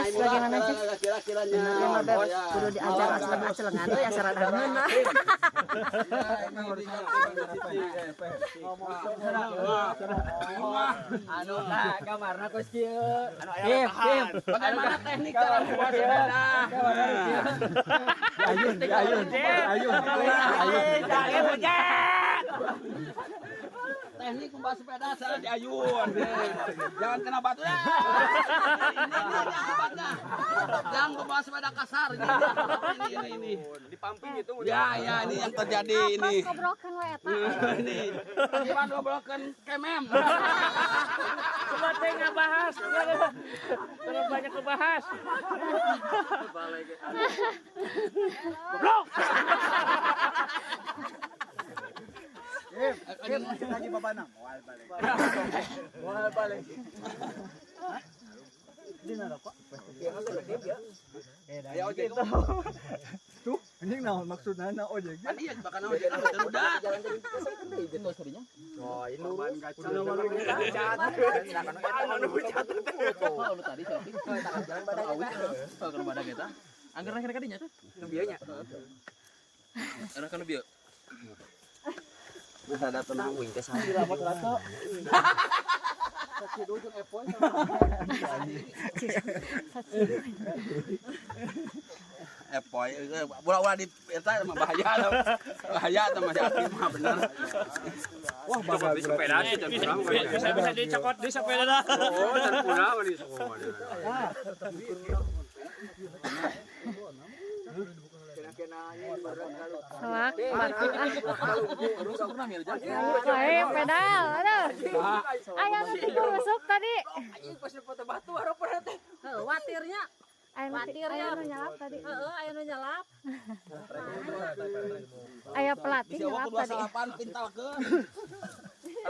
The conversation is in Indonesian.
Cis bagaimana Cis? Kira-kiranya. Bener mah Beb, kudu diajar acelengan tuh ya serangan nah. Anu tah kamarna kos kieu. Kim, bagaimana teknik cara membuat sepeda? Ayun. Teknik membuat sepeda saya diayun. Jangan kena batu ya. Jangan membawa sepeda kasar. Ini. Di pamping itu. Ya, ini yang terjadi ini. Kobrokan we eta. Ini. Akibat dobrokan kemem. Coba teh ngabahas. Terlalu banyak ngebahas. Goblok. Lagi babana. Moal balik. Ya ojek itu. Tuh, anjing naon maksudna na ojek. Kan iya bakal ojek udah. Oh, ini Anggar akhir kadinya tuh. Bieunya. Era kan bieu. Bisa datang wing ke sana. dilamot rato. Epoy, bola-bola di eta mah bahaya mah yakin mah bener. Wah, bakal Di sepeda bisa dicokot di sepeda dah. Oh, dan pulang di sekolah. Salak batu Bae pedal, aduh. Aya nu rusuk tadi. Pas foto batu harapan teh. Heuh, watirnya. Aya nu nyalap tadi. Heeh, aya nu nyalap. Aya pelatih Bisa nyalap waktu tadi. 28 pintalkeun.